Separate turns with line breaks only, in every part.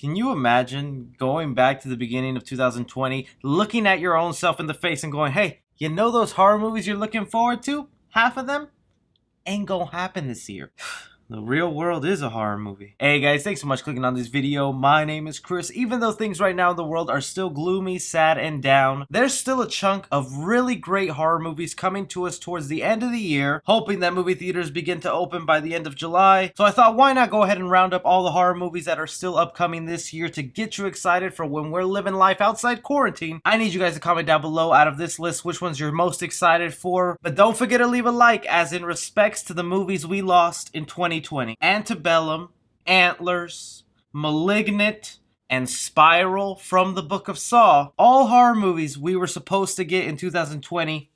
Can you imagine going back to the beginning of 2020, looking at your own self in the face and going, hey, you know those horror movies you're looking forward to? Half of them ain't gonna happen this year. The real world is a horror movie. Hey guys, thanks so much for clicking on this video. My name is Chris. Even though things right now in the world are still gloomy, sad, and down, there's still a chunk of really great horror movies coming to us towards the end of the year, hoping that movie theaters begin to open by the end of July. So I thought, why not go ahead and round up all the horror movies that are still upcoming this year to get you excited for when we're living life outside quarantine. I need you guys to comment down below out of this list which ones you're most excited for. But don't forget to leave a like, as in respects to the movies we lost in 2020. Antebellum, Antlers, Malignant, and Spiral from the Book of Saw. All horror movies we were supposed to get in 2020.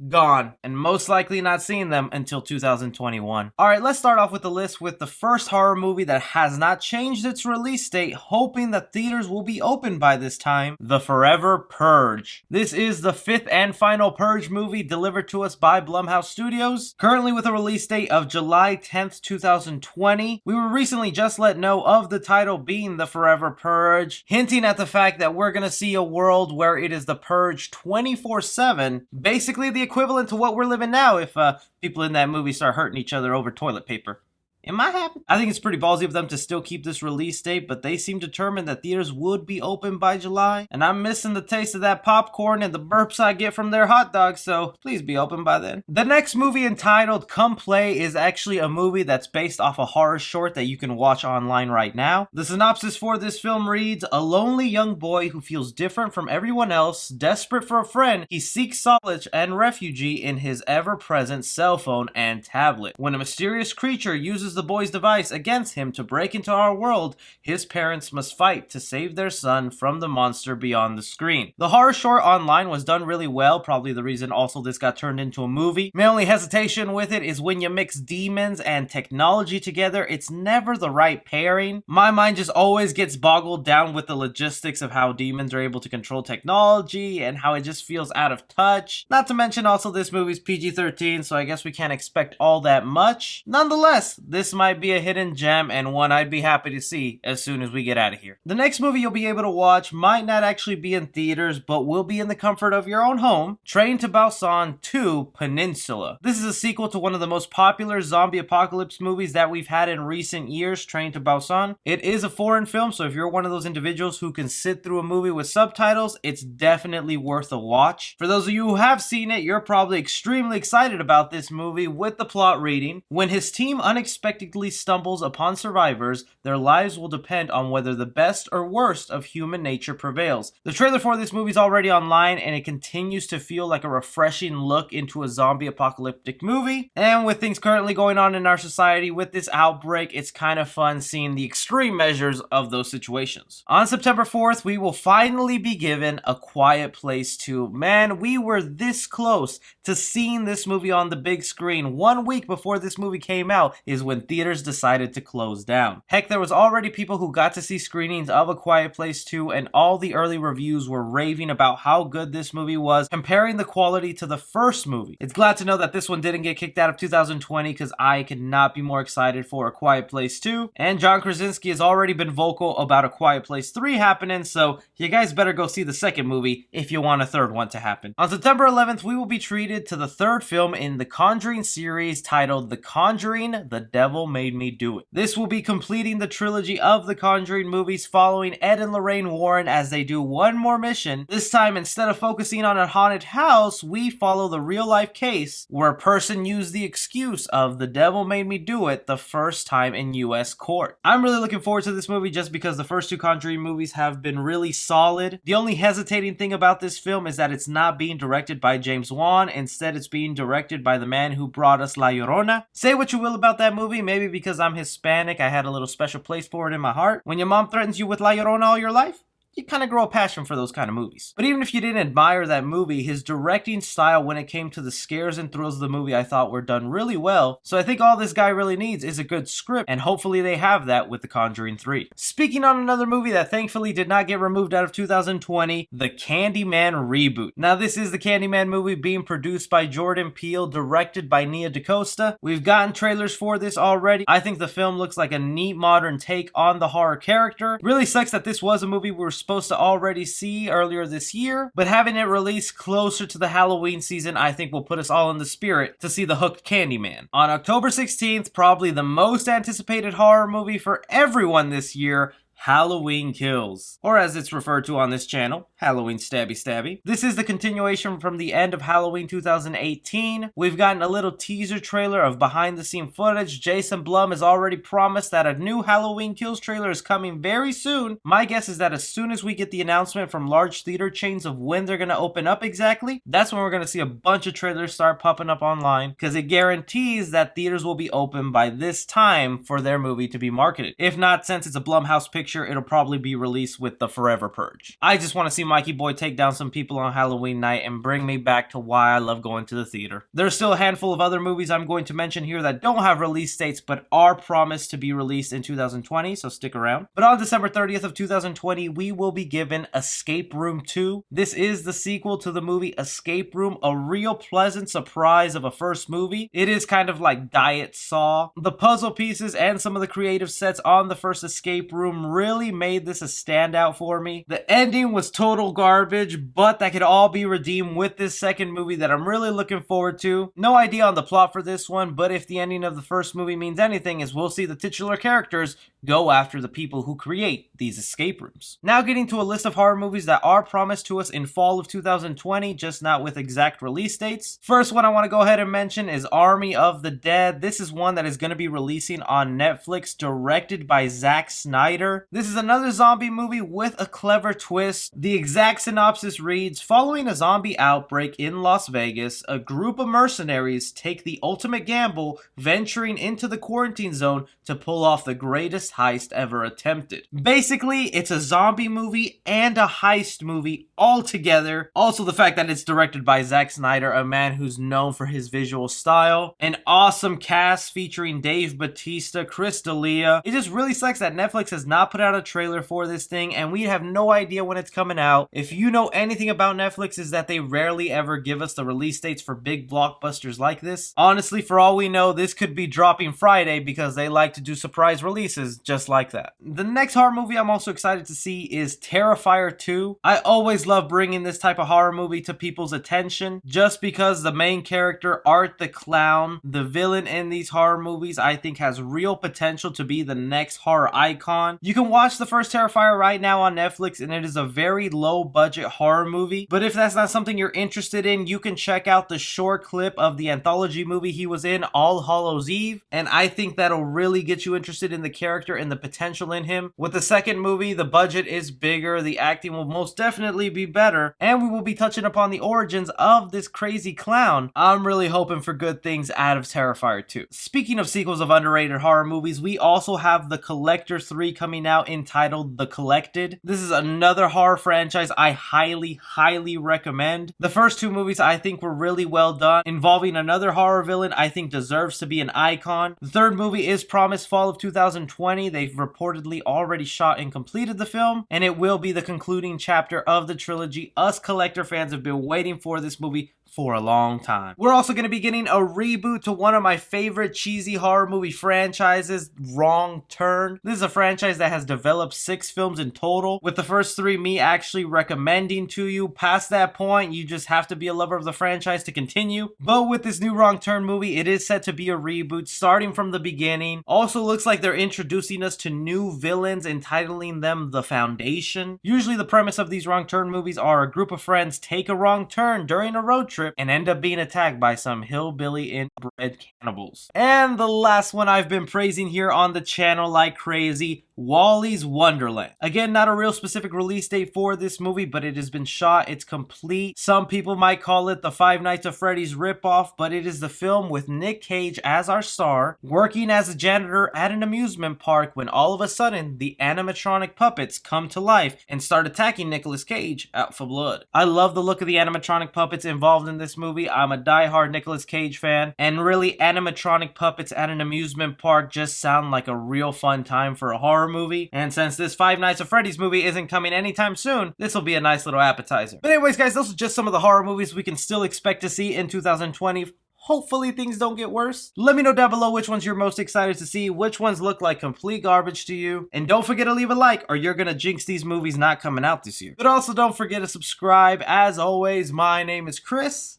Gone, and most likely not seeing them until 2021. Alright, let's start off with the list with the first horror movie that has not changed its release date, hoping that theaters will be open by this time: The Forever Purge. This is the fifth and final Purge movie delivered to us by Blumhouse Studios, currently with a release date of July 10th, 2020. We were recently just let know of the title being The Forever Purge, hinting at the fact that we're gonna see a world where it is the Purge 24/7, basically the equivalent to what we're living now if people in that movie start hurting each other over toilet paper. It might happen. I think it's pretty ballsy of them to still keep this release date, but they seem determined that theaters would be open by July, and I'm missing the taste of that popcorn and the burps I get from their hot dogs, so please be open by then. The next movie, entitled Come Play, is actually a movie that's based off a horror short that you can watch online right now. The synopsis for this film reads: a lonely young boy who feels different from everyone else, desperate for a friend, he seeks solace and refuge in his ever-present cell phone and tablet. When a mysterious creature uses the boy's device against him to break into our world, his parents must fight to save their son from the monster beyond the screen. The horror short online was done really well, probably the reason also this got turned into a movie. My only hesitation with it is when you mix demons and technology together, it's never the right pairing. My mind just always gets boggled down with the logistics of how demons are able to control technology and how it just feels out of touch. Not to mention also this movie's PG-13, so I guess we can't expect all that much. Nonetheless, this might be a hidden gem and one I'd be happy to see as soon as we get out of here. The next movie you'll be able to watch might not actually be in theaters, but will be in the comfort of your own home: Train to Busan 2 Peninsula. This is a sequel to one of the most popular zombie apocalypse movies that we've had in recent years, Train to Busan. It is a foreign film, so if you're one of those individuals who can sit through a movie with subtitles, it's definitely worth a watch. For those of you who have seen it, you're probably extremely excited about this movie, with the plot reading: when his team unexpectedly stumbles upon survivors, their lives will depend on whether the best or worst of human nature prevails. The trailer for this movie is already online, and it continues to feel like a refreshing look into a zombie apocalyptic movie. And with things currently going on in our society with this outbreak, it's kind of fun seeing the extreme measures of those situations. On September 4th, we will finally be given A Quiet Place 2. Man, we were this close to seeing this movie on the big screen. 1 week before this movie came out is when theaters decided to close down. Heck, there was already people who got to see screenings of A Quiet Place 2, and all the early reviews were raving about how good this movie was, comparing the quality to the first movie. It's glad to know that this one didn't get kicked out of 2020, because I could not be more excited for A Quiet Place 2, and John Krasinski has already been vocal about A Quiet Place 3 happening, so you guys better go see the second movie if you want a third one to happen. On September 11th, we will be treated to the third film in the Conjuring series, titled The Conjuring: The Devil Made Me Do It. This will be completing the trilogy of the Conjuring movies, following Ed and Lorraine Warren as they do one more mission. This time, instead of focusing on a haunted house, we follow the real-life case where a person used the excuse of "the devil made me do it" the first time in US court. I'm really looking forward to this movie just because the first two Conjuring movies have been really solid. The only hesitating thing about this film is that it's not being directed by James Wan. Instead, it's being directed by the man who brought us La Llorona. Say what you will about that movie, maybe because I'm Hispanic, I had a little special place for it in my heart. When your mom threatens you with La Llorona all your life, you kind of grow a passion for those kind of movies. But even if you didn't admire that movie, his directing style when it came to the scares and thrills of the movie I thought were done really well. So I think all this guy really needs is a good script, and hopefully they have that with The Conjuring 3. Speaking on another movie that thankfully did not get removed out of 2020, the Candyman reboot. Now this is the Candyman movie being produced by Jordan Peele, directed by Nia DaCosta. We've gotten trailers for this already. I think the film looks like a neat modern take on the horror character. Really sucks that this was a movie we were supposed to already see earlier this year, but having it released closer to the Halloween season I think will put us all in the spirit to see the hooked Candyman. On October 16th, probably the most anticipated horror movie for everyone this year, Halloween Kills, or as it's referred to on this channel, Halloween Stabby Stabby. This is the continuation from the end of Halloween 2018. We've gotten a little teaser trailer of behind the scene footage. Jason Blum has already promised that a new Halloween Kills trailer is coming very soon. My guess is that as soon as we get the announcement from large theater chains of when they're going to open up exactly, that's when we're going to see a bunch of trailers start popping up online, because it guarantees that theaters will be open by this time for their movie to be marketed. If not, since it's a Blumhouse picture, it'll probably be released with the Forever Purge. I just want to see Mikey Boy take down some people on Halloween night and bring me back to why I love going to the theater. There's still a handful of other movies I'm going to mention here that don't have release dates but are promised to be released in 2020, so stick around. But on December 30th of 2020, we will be given Escape Room 2. This is the sequel to the movie Escape Room, a real pleasant surprise of a first movie. It is kind of like Diet Saw. The puzzle pieces and some of the creative sets on the first Escape Room really made this a standout for me. The ending was total garbage, but that could all be redeemed with this second movie that I'm really looking forward to. No idea on the plot for this one, but if the ending of the first movie means anything, is we'll see the titular characters go after the people who create these escape rooms. Now getting to a list of horror movies that are promised to us in fall of 2020, just not with exact release dates. First one I want to go ahead and mention is Army of the Dead. This is one that is going to be releasing on Netflix, directed by Zack Snyder. This is another zombie movie with a clever twist. The exact synopsis reads, following a zombie outbreak in Las Vegas, a group of mercenaries take the ultimate gamble, venturing into the quarantine zone to pull off the greatest heist ever attempted. Basically, it's a zombie movie and a heist movie all together. Also, the fact that it's directed by Zack Snyder, a man who's known for his visual style. An awesome cast featuring Dave Bautista, Chris D'Elia. It just really sucks that Netflix has not put out a trailer for this thing, and we have no idea when it's coming out. If you know anything about Netflix, is that they rarely ever give us the release dates for big blockbusters like this. Honestly, for all we know, this could be dropping Friday because they like to do surprise releases just like that. The next horror movie I'm also excited to see is Terrifier 2. I always love bringing this type of horror movie to people's attention just because the main character, Art the Clown, the villain in these horror movies, I think has real potential to be the next horror icon. You can watch the first Terrifier right now on Netflix, and it is a very low budget horror movie. But if that's not something you're interested in, you can check out the short clip of the anthology movie he was in, All Hallows Eve, and I think that'll really get you interested in the character and the potential in him. With the second movie, the budget is bigger, the acting will most definitely be better, and we will be touching upon the origins of this crazy clown. I'm really hoping for good things out of Terrifier 2. Speaking of sequels of underrated horror movies, we also have The Collector 3 coming out, entitled The Collected. This is another horror franchise I highly recommend. The first two movies I think were really well done, involving another horror villain I think deserves to be an icon. The third movie is promised fall of 2020. They've reportedly already shot and completed the film, and it will be the concluding chapter of the trilogy. Us Collector fans have been waiting for this movie for a long time. We're also going to be getting a reboot to one of my favorite cheesy horror movie franchises, Wrong Turn. This is a franchise that has developed 6 films in total, with the first 3 me actually recommending to you. Past that point, you just have to be a lover of the franchise to continue. But with this new Wrong Turn movie, it is set to be a reboot, starting from the beginning. Also looks like they're introducing us to new villains, entitling them The Foundation. Usually the premise of these Wrong Turn movies are a group of friends take a wrong turn during a road trip and end up being attacked by some hillbilly inbred cannibals. And the last one I've been praising here on the channel like crazy, Wally's Wonderland. Again, not a real specific release date for this movie, but it has been shot. It's complete. Some people might call it the Five Nights at Freddy's ripoff, but it is the film with Nick Cage as our star, working as a janitor at an amusement park when all of a sudden the animatronic puppets come to life and start attacking Nicolas Cage out for blood. I love the look of the animatronic puppets involved in this movie. I'm a diehard Nicolas Cage fan, and really animatronic puppets at an amusement park just sound like a real fun time for a horror movie. And since this Five Nights at Freddy's movie isn't coming anytime soon, this will be a nice little appetizer. But anyways, guys, those are just some of the horror movies we can still expect to see in 2020. Hopefully things don't get worse. Let me know down below which ones you're most excited to see, which ones look like complete garbage to you. And don't forget to leave a like or you're gonna jinx these movies not coming out this year. But also don't forget to subscribe. As always, my name is Chris.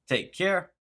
Take care.